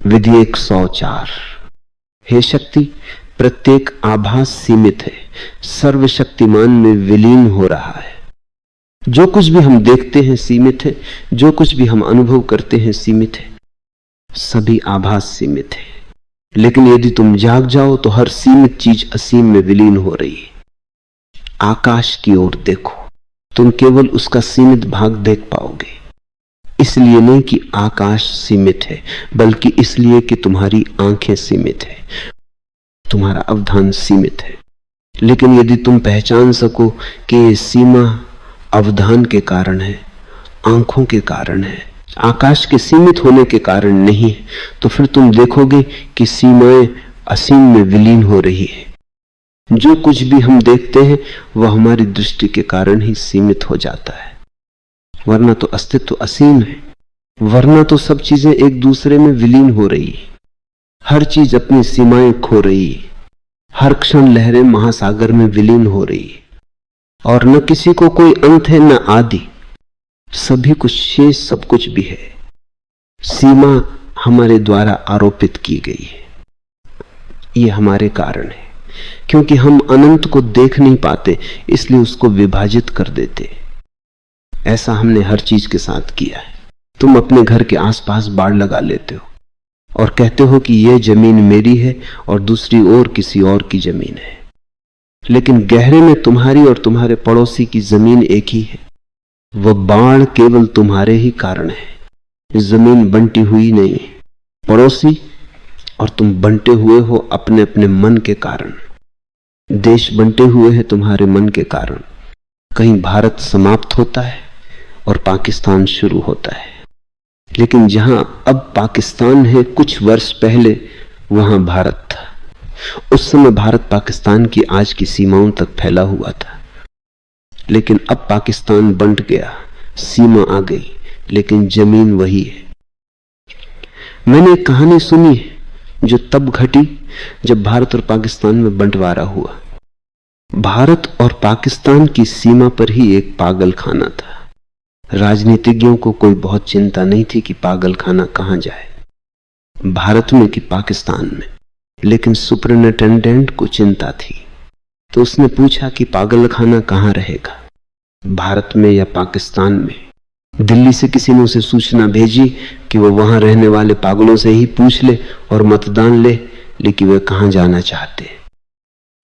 विधि 104। हे शक्ति, प्रत्येक आभास सीमित है, सर्वशक्तिमान में विलीन हो रहा है। जो कुछ भी हम देखते हैं सीमित है, जो कुछ भी हम अनुभव करते हैं सीमित है, सभी आभास सीमित है। लेकिन यदि तुम जाग जाओ तो हर सीमित चीज असीम में विलीन हो रही है। आकाश की ओर देखो, तुम केवल उसका सीमित भाग देख पाओगे। इसलिए नहीं कि आकाश सीमित है, बल्कि इसलिए कि तुम्हारी आंखें सीमित है, तुम्हारा अवधान सीमित है। लेकिन यदि तुम पहचान सको कि ये सीमा अवधान के कारण है, आंखों के कारण है, आकाश के सीमित होने के कारण नहीं है, तो फिर तुम देखोगे कि सीमाएं असीम में विलीन हो रही है। जो कुछ भी हम देखते हैं वह हमारी दृष्टि के कारण ही सीमित हो जाता है, वरना तो अस्तित्व असीम है। वरना तो सब चीजें एक दूसरे में विलीन हो रही है, हर चीज अपनी सीमाएं खो रही है, हर क्षण लहरें महासागर में विलीन हो रही है, और न किसी को कोई अंत है न आदि, सभी कुछ शेष सब कुछ भी है। सीमा हमारे द्वारा आरोपित की गई है, ये हमारे कारण है, क्योंकि हम अनंत को देख नहीं पाते, इसलिए उसको विभाजित कर देते। ऐसा हमने हर चीज के साथ किया है। तुम अपने घर के आसपास बाड़ लगा लेते हो और कहते हो कि यह जमीन मेरी है और दूसरी ओर किसी और की जमीन है, लेकिन गहरे में तुम्हारी और तुम्हारे पड़ोसी की जमीन एक ही है। वह बाढ़ केवल तुम्हारे ही कारण है, जमीन बंटी हुई नहीं है। पड़ोसी और तुम बंटे हुए हो अपने अपने मन के कारण। देश बंटे हुए हैं तुम्हारे मन के कारण। कहीं भारत समाप्त होता है और पाकिस्तान शुरू होता है, लेकिन जहां अब पाकिस्तान है, कुछ वर्ष पहले वहां भारत था। उस समय भारत पाकिस्तान की आज की सीमाओं तक फैला हुआ था, लेकिन अब पाकिस्तान बंट गया, सीमा आ गई, लेकिन जमीन वही है। मैंने एक कहानी सुनी है जो तब घटी जब भारत और पाकिस्तान में बंटवारा हुआ। भारत और पाकिस्तान की सीमा पर ही एक पागल खाना था। राजनीतिज्ञों को कोई बहुत चिंता नहीं थी कि पागल खाना कहां जाए, भारत में कि पाकिस्तान में, लेकिन सुपरिंटेंडेंट को चिंता थी। तो उसने पूछा कि पागल खाना कहां रहेगा, भारत में या पाकिस्तान में। दिल्ली से किसी ने उसे सूचना भेजी कि वो वहां रहने वाले पागलों से ही पूछ ले और मतदान ले, लेकिन वे कहां जाना चाहते।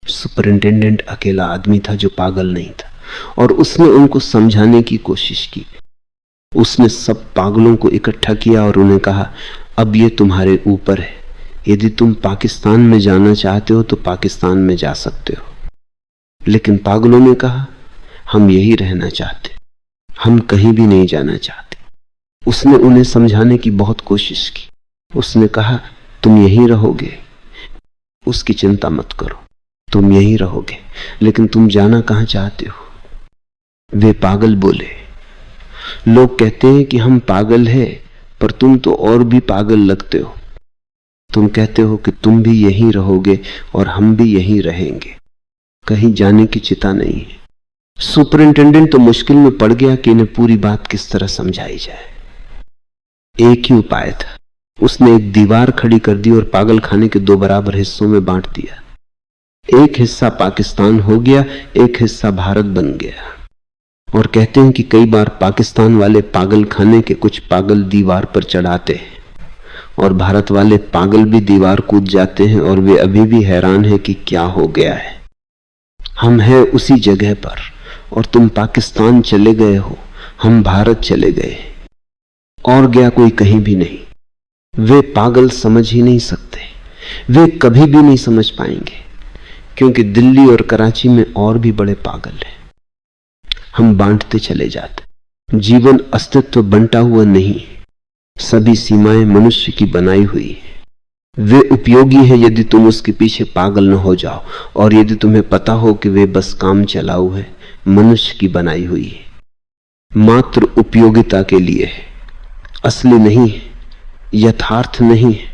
सुपरिंटेंडेंट अकेला आदमी था जो पागल नहीं था, और उसने उनको समझाने की कोशिश की। उसने सब पागलों को इकट्ठा किया और उन्हें कहा, अब ये तुम्हारे ऊपर है, यदि तुम पाकिस्तान में जाना चाहते हो तो पाकिस्तान में जा सकते हो। लेकिन पागलों ने कहा, हम यही रहना चाहते, हम कहीं भी नहीं जाना चाहते। उसने उन्हें समझाने की बहुत कोशिश की। उसने कहा, तुम यहीं रहोगे, उसकी चिंता मत करो, तुम यहीं रहोगे, लेकिन तुम जाना कहां चाहते हो। वे पागल बोले, लोग कहते हैं कि हम पागल हैं, पर तुम तो और भी पागल लगते हो। तुम कहते हो कि तुम भी यहीं रहोगे और हम भी यहीं रहेंगे, कहीं जाने की चिता नहीं है। सुपरिंटेंडेंट तो मुश्किल में पड़ गया कि इन्हें पूरी बात किस तरह समझाई जाए। एक ही उपाय था, उसने एक दीवार खड़ी कर दी और पागल खाने के 2 बराबर हिस्सों में बांट दिया। एक हिस्सा पाकिस्तान हो गया, एक हिस्सा भारत बन गया। और कहते हैं कि कई बार पाकिस्तान वाले पागल खाने के कुछ पागल दीवार पर चढ़ाते हैं और भारत वाले पागल भी दीवार कूद जाते हैं, और वे अभी भी हैरान हैं कि क्या हो गया है। हम हैं उसी जगह पर, और तुम पाकिस्तान चले गए हो, हम भारत चले गए, और गया कोई कहीं भी नहीं। वे पागल समझ ही नहीं सकते, वे कभी भी नहीं समझ पाएंगे, क्योंकि दिल्ली और कराची में और भी बड़े पागल हैं। हम बांटते चले जाते। जीवन अस्तित्व बंटा हुआ नहीं, सभी सीमाएं मनुष्य की बनाई हुई है। वे उपयोगी है यदि तुम उसके पीछे पागल न हो जाओ, और यदि तुम्हें पता हो कि वे बस काम चलाऊ है, मनुष्य की बनाई हुई है, मात्र उपयोगिता के लिए है, असली नहीं है, यथार्थ नहीं है,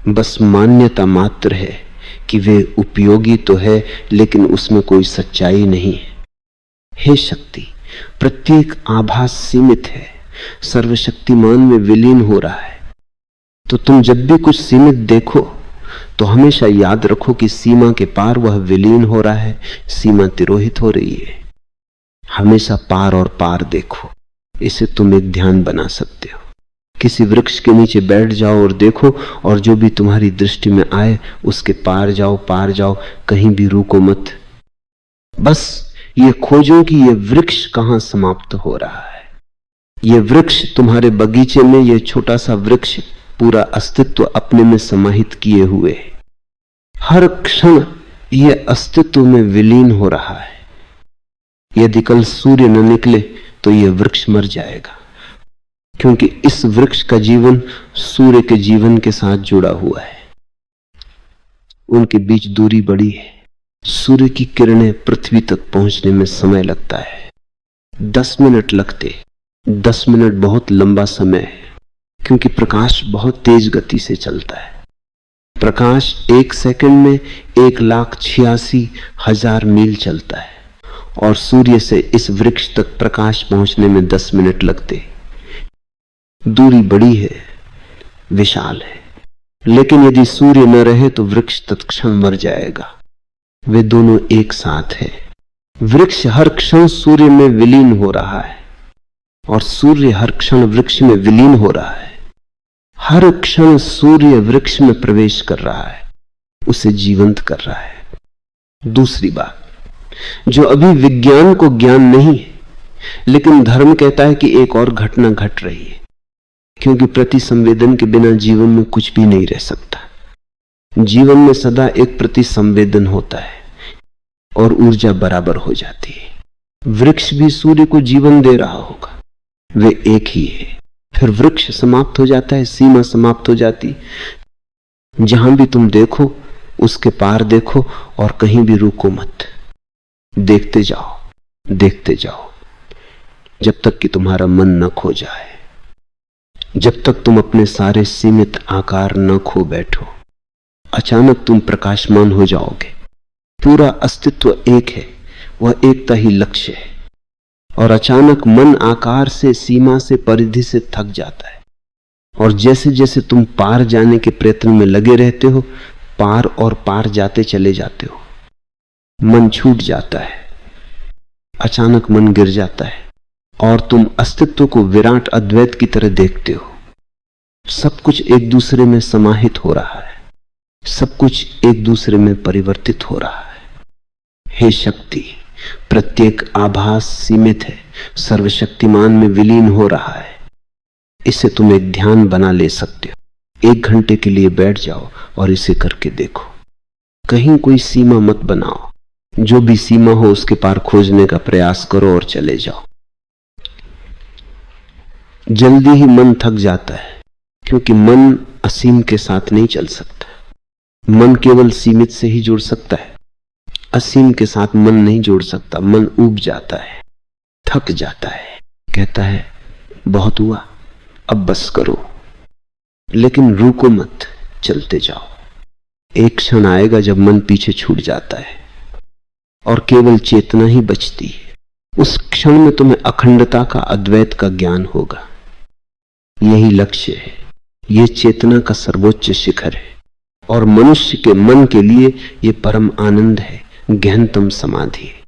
बस मान्यता मात्र है कि वे उपयोगी तो है, लेकिन उसमें कोई सच्चाई नहीं है। हे शक्ति, प्रत्येक आभास सीमित है, सर्वशक्तिमान में विलीन हो रहा है। तो तुम जब भी कुछ सीमित देखो तो हमेशा याद रखो कि सीमा के पार वह विलीन हो रहा है, सीमा तिरोहित हो रही है। हमेशा पार और पार देखो। इसे तुम एक ध्यान बना सकते हो। किसी वृक्ष के नीचे बैठ जाओ और देखो, और जो भी तुम्हारी दृष्टि में आए उसके पार जाओ, कहीं भी रुको मत। बस ये खोजो कि ये वृक्ष कहां समाप्त हो रहा है। ये वृक्ष तुम्हारे बगीचे में, ये छोटा सा वृक्ष पूरा अस्तित्व अपने में समाहित किए हुए है। हर क्षण ये अस्तित्व में विलीन हो रहा है। यदि कल सूर्य न निकले तो ये वृक्ष मर जाएगा, क्योंकि इस वृक्ष का जीवन सूर्य के जीवन के साथ जुड़ा हुआ है। उनके बीच दूरी बड़ी है। सूर्य की किरणें पृथ्वी तक पहुंचने में समय लगता है, 10 मिनट लगते। 10 मिनट बहुत लंबा समय है, क्योंकि प्रकाश बहुत तेज गति से चलता है। प्रकाश 1 सेकंड में 1,86,000 मील चलता है, और सूर्य से इस वृक्ष तक प्रकाश पहुंचने में 10 मिनट लगते। दूरी बड़ी है, विशाल है, लेकिन यदि सूर्य न रहे तो वृक्ष तत्क्षण मर जाएगा। वे दोनों एक साथ है। वृक्ष हर क्षण सूर्य में विलीन हो रहा है, और सूर्य हर क्षण वृक्ष में विलीन हो रहा है। हर क्षण सूर्य वृक्ष में प्रवेश कर रहा है, उसे जीवंत कर रहा है। दूसरी बात, जो अभी विज्ञान को ज्ञान नहीं है, लेकिन धर्म कहता है कि एक और घटना घट रही है, क्योंकि प्रति संवेदन के बिना जीवन में कुछ भी नहीं रह सकता। जीवन में सदा एक प्रति संवेदन होता है और ऊर्जा बराबर हो जाती है। वृक्ष भी सूर्य को जीवन दे रहा होगा, वे एक ही है। फिर वृक्ष समाप्त हो जाता है, सीमा समाप्त हो जाती। जहां भी तुम देखो उसके पार देखो, और कहीं भी रुको मत। देखते जाओ जब तक कि तुम्हारा मन न खो जाए, जब तक तुम अपने सारे सीमित आकार न खो बैठो। अचानक तुम प्रकाशमान हो जाओगे। पूरा अस्तित्व एक है, वह एकता ही लक्ष्य है। और अचानक मन आकार से, सीमा से, परिधि से थक जाता है, और जैसे जैसे तुम पार जाने के प्रयत्न में लगे रहते हो, पार और पार जाते चले जाते हो। मन छूट जाता है, अचानक मन गिर जाता है, और तुम अस्तित्व को विराट अद्वैत की तरह देखते हो। सब कुछ एक दूसरे में समाहित हो रहा है, सब कुछ एक दूसरे में परिवर्तित हो रहा है। हे शक्ति, प्रत्येक आभास सीमित है, सर्वशक्तिमान में विलीन हो रहा है। इसे तुम एक ध्यान बना ले सकते हो। 1 घंटे के लिए बैठ जाओ और इसे करके देखो। कहीं कोई सीमा मत बनाओ, जो भी सीमा हो उसके पार खोजने का प्रयास करो और चले जाओ। जल्दी ही मन थक जाता है, क्योंकि मन असीम के साथ नहीं चल सकता। मन केवल सीमित से ही जुड़ सकता है, असीम के साथ मन नहीं जोड़ सकता। मन ऊब जाता है, थक जाता है, कहता है बहुत हुआ, अब बस करो। लेकिन रुको मत, चलते जाओ। एक क्षण आएगा जब मन पीछे छूट जाता है और केवल चेतना ही बचती है। उस क्षण में तुम्हें अखंडता का, अद्वैत का ज्ञान होगा। यही लक्ष्य है, यह चेतना का सर्वोच्च शिखर है, और मनुष्य के मन के लिए यह परम आनंद है, गहनतम समाधि है।